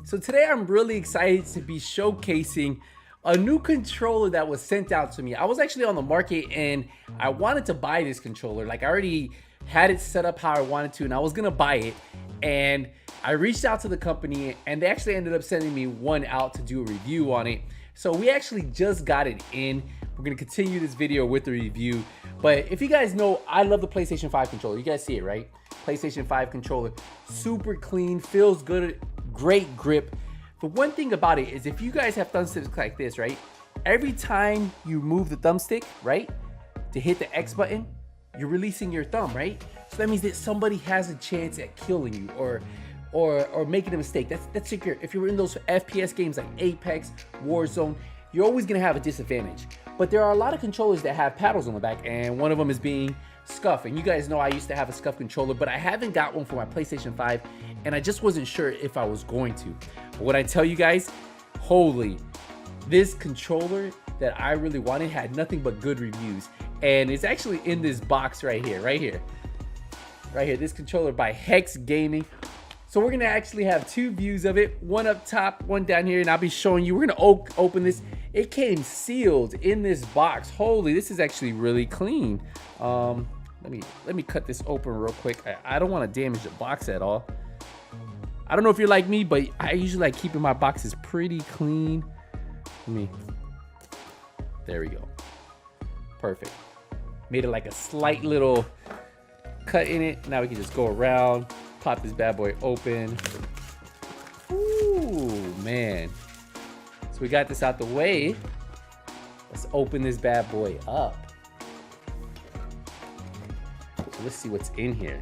So today I'm really excited to be showcasing a new controller that was sent out to me. I was actually on the market and I wanted to buy this controller. Like I already had it set up how I wanted to and I was gonna buy it. And I reached out to the company and they actually ended up sending me one out to do a review on it. So we actually just got it in. We're gonna continue this video with the review. But if you guys know, I love the PlayStation 5 controller. You guys see it, right? PlayStation 5 controller, super clean, feels good, great grip. But one thing about it is if you guys have thumbsticks like this, right? Every time you move the thumbstick, right, to hit the X button, you're releasing your thumb, right? So that means that somebody has a chance at killing you or making a mistake. That's if you're in those FPS games like Apex, Warzone, you're always gonna have a disadvantage. But there are a lot of controllers that have paddles on the back, and one of them is being Scuff. And you guys know I used to have a Scuff controller, but I haven't got one for my PlayStation 5, and I just wasn't sure if I was going to. But what I tell you guys, holy, this controller that I really wanted had nothing but good reviews. And it's actually in this box right here, this controller by Hexgaming. So we're gonna actually have two views of it, one up top, one down here, and I'll be showing you. We're gonna open this. It came sealed in this box. Holy, this is actually really clean. Let me cut this open real quick. I don't want to damage the box at all. I don't know if you're like me, but I usually like keeping my boxes pretty clean. There we go. Perfect. Made it like a slight little cut in it. Now we can just go around, pop this bad boy open. Ooh, man. So we got this out the way. Let's open this bad boy up. So let's see what's in here.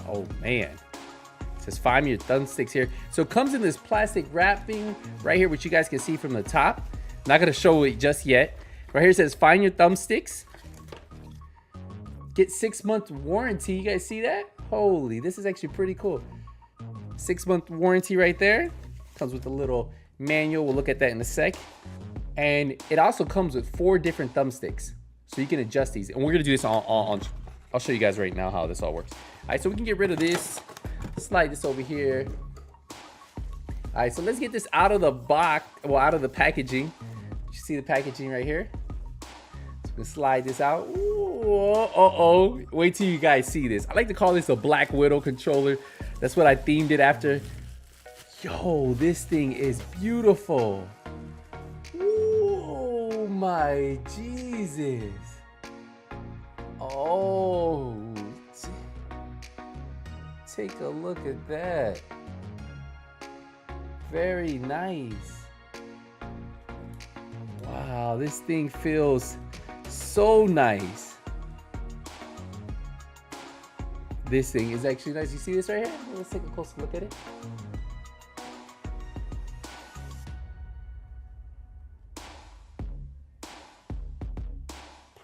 Oh man. It says find your thumbsticks here. So it comes in this plastic wrapping right here, which you guys can see from the top. Not gonna show it just yet. Right here it says find your thumbsticks. Get 6-month warranty. You guys see that? Holy, this is actually pretty cool. 6-month warranty right there. Comes with a little manual. We'll look at that in a sec. And it also comes with 4 different thumbsticks. So you can adjust these. And we're gonna do this on I'll show you guys right now how this all works. All right, so we can get rid of this. Slide this over here. All right, so let's get this out of the box, well, out of the packaging. You see the packaging right here? So we can slide this out. Ooh, wait till you guys see this. I like to call this a Black Widow controller. That's what I themed it after. Yo, this thing is beautiful. Oh my Jesus. Oh, take a look at that. Very nice. Wow, this thing feels so nice. This thing is actually nice. You see this right here? Let's take a closer look at it.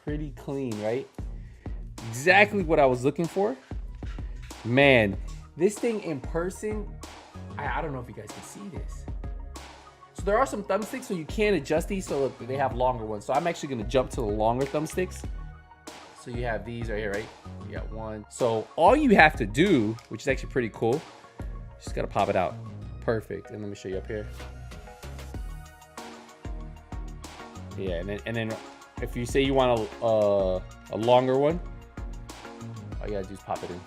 Pretty clean, right? Exactly what I was looking for. Man, this thing in person, I don't know if you guys can see this. So there are some thumbsticks, so you can adjust these so they have longer ones. So I'm actually gonna jump to the longer thumbsticks. So you have these right here, right? You got one. So all you have to do, which is actually pretty cool, just gotta pop it out. Perfect. And let me show you up here. Yeah, and then if you say you want a longer one, all you gotta do is pop it in.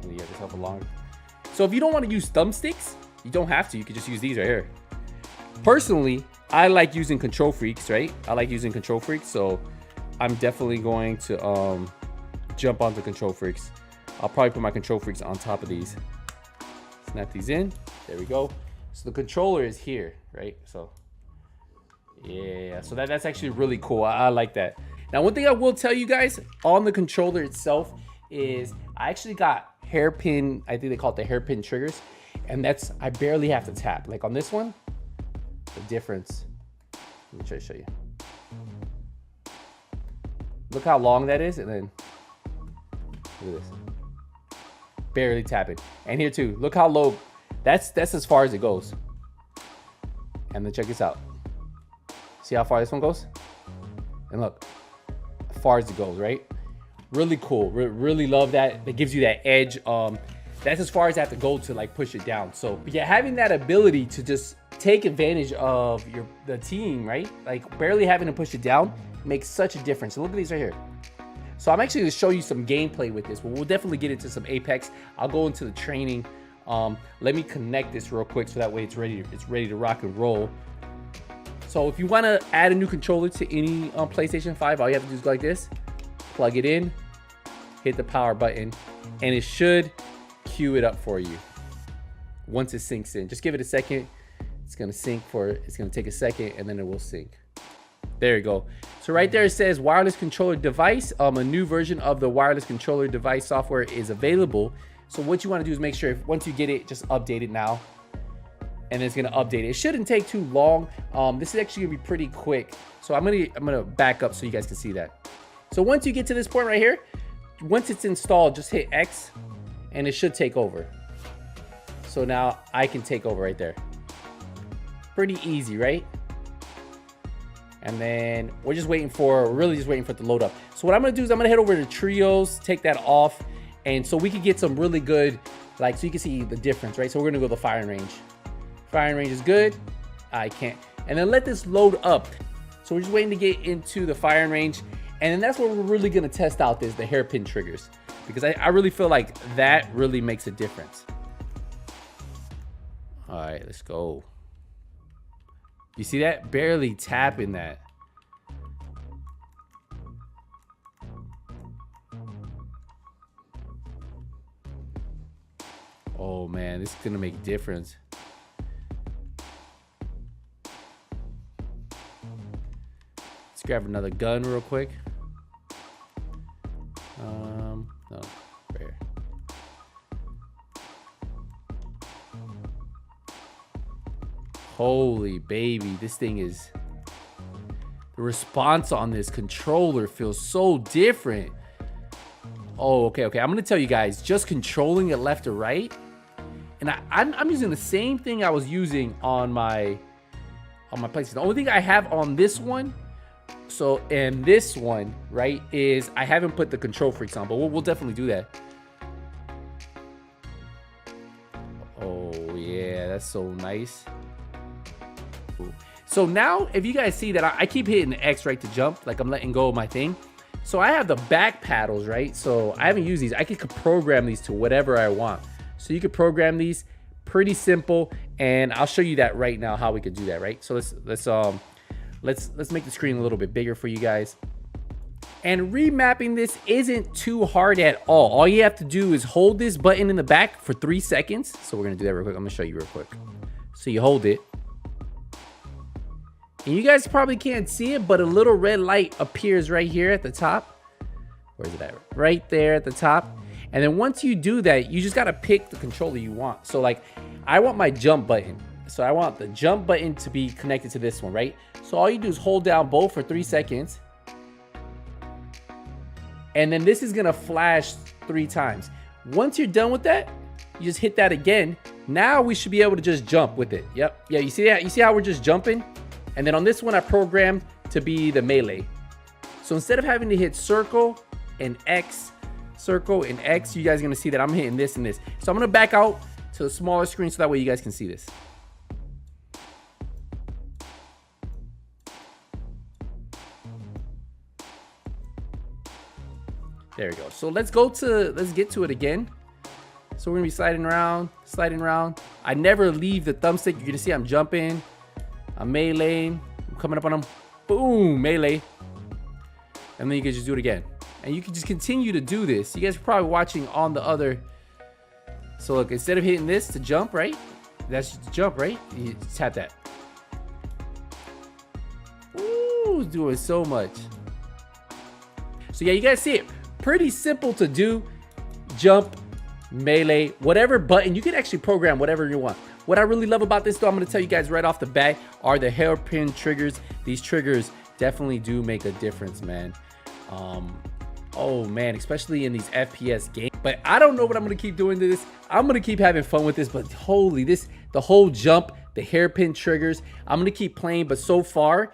And you got yourself a longer. So if you don't want to use thumbsticks, you don't have to. You can just use these right here. Personally, I like using control freaks, right? I like using control freaks, so I'm definitely going to jump onto control freaks. I'll probably put my control freaks on top of these. Snap these in. There we go. So the controller is here, right? So yeah, so that's actually really cool. I like that. Now, one thing I will tell you guys on the controller itself is I actually got hairpin, I think they call it the hairpin triggers, and I barely have to tap. Like on this one, the difference, let me try to show you. Look how long that is, and then look at this. Barely tapping. And here too, look how low, that's as far as it goes. And then check this out. See how far this one goes? And look, as far as it goes, right? Really cool. Really love that. It gives you that edge. That's as far as I have to go to like push it down. So yeah, having that ability to just take advantage of the team, right? Like barely having to push it down makes such a difference. So look at these right here. So I'm actually going to show you some gameplay with this, but we'll definitely get into some Apex. I'll go into the training. Let me connect this real quick so that way it's ready to rock and roll. So if you want to add a new controller to any PlayStation 5, all you have to do is go like this, plug it in, hit the power button, and it should queue it up for you once it sinks in. Just give it a second. It's going to sync it's going to take a second, and then it will sync. There you go. So right there it says wireless controller device. A new version of the wireless controller device software is available. So what you want to do is make sure once you get it, just update it now. And it's going to update it. It shouldn't take too long. This is actually going to be pretty quick. So I'm going to back up so you guys can see that. So once you get to this point right here, once it's installed, just hit X and it should take over. So now I can take over right there. Pretty easy, right? And then we're really just waiting for it to load up. So what I'm gonna do is I'm gonna head over to trios, take that off. And so we can get some really good, like, so you can see the difference, right? So we're gonna go to the firing range. Firing range is good. I can't. And then let this load up. So we're just waiting to get into the firing range. And then that's where we're really gonna test out the hairpin triggers. Because I really feel like that really makes a difference. All right, let's go. You see that? Barely tapping that. Oh man, this is gonna make a difference. Let's grab another gun real quick. No, right here. Holy baby, this thing is... The response on this controller feels so different. Oh, okay. I'm gonna tell you guys, just controlling it left or right, and I'm using the same thing I was using on my PlayStation. The only thing I have on this one, and this one, right, is I haven't put the control freaks on, but we'll definitely do that. Oh yeah, that's so nice. So now, if you guys see that I keep hitting the X, right, to jump, like I'm letting go of my thing. So I have the back paddles, right? So I haven't used these. I could program these to whatever I want. So you could program these, pretty simple, and I'll show you that right now how we could do that, right? So let's make the screen a little bit bigger for you guys. And remapping this isn't too hard at all. All you have to do is hold this button in the back for 3 seconds. So we're gonna do that real quick. I'm gonna show you real quick. So you hold it. And you guys probably can't see it, but a little red light appears right here at the top. Where's it at? Right there at the top. And then once you do that, you just gotta pick the controller you want. So like, I want my jump button. So I want the jump button to be connected to this one, right? So all you do is hold down both for 3 seconds. And then this is gonna flash 3 times. Once you're done with that, you just hit that again. Now we should be able to just jump with it. Yep, yeah, you see that? You see how we're just jumping? And then on this one, I programmed to be the melee. So instead of having to hit circle and X, you guys are gonna see that I'm hitting this and this. So I'm gonna back out to a smaller screen so that way you guys can see this. There we go. So let's get to it again. So we're gonna be sliding around. I never leave the thumbstick. You're gonna see I'm jumping. I'm meleeing, I'm coming up on them, boom, melee. And then you can just do it again. And you can just continue to do this. You guys are probably watching on the other. So look, instead of hitting this to jump, right? That's just to jump, right? You tap that. Ooh, doing so much. So yeah, you guys see it. Pretty simple to do. Jump, melee, whatever button. You can actually program whatever you want. What I really love about this though, I'm gonna tell you guys right off the bat, are the hairpin triggers. These triggers definitely do make a difference, man. Oh man, especially in these FPS games. But I don't know what I'm gonna keep doing to this. I'm gonna keep having fun with this, but holy, the whole jump, the hairpin triggers, I'm gonna keep playing. But so far,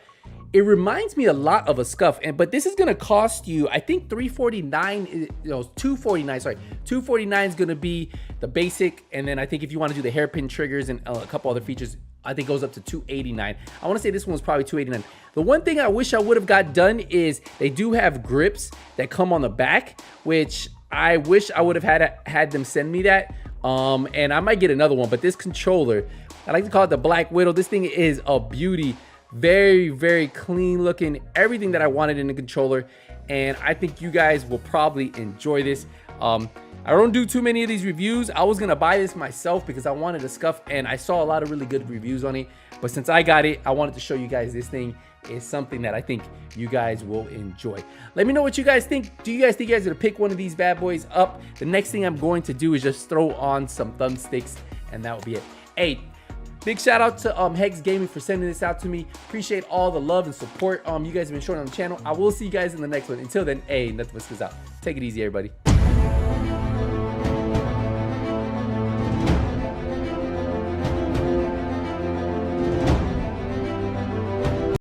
it reminds me a lot of a Scuff, but this is gonna cost you, I think $349, $249, sorry, $249 is gonna be the basic, and then I think if you want to do the hairpin triggers and a couple other features, I think goes up to $289. I want to say this one's probably $289. The one thing I wish I would have got done is they do have grips that come on the back, which I wish I would have had them send me that. And I might get another one, but this controller, I like to call it the Black Widow. This thing is a beauty. Very, very clean looking, everything that I wanted in the controller, and I think you guys will probably enjoy this. I don't do too many of these reviews. I was gonna buy this myself because I wanted a Scuff, and I saw a lot of really good reviews on it, but since I got it, I wanted to show you guys this thing is something that I think you guys will enjoy. Let me know what you guys think. Do you guys think you guys are gonna pick one of these bad boys up? The next thing I'm going to do is just throw on some thumbsticks, and that will be it. Hey, big shout out to Hexgaming for sending this out to me. Appreciate all the love and support you guys have been showing on the channel. I will see you guys in the next one. Until then, hey, nothing but skills out. Take it easy, everybody.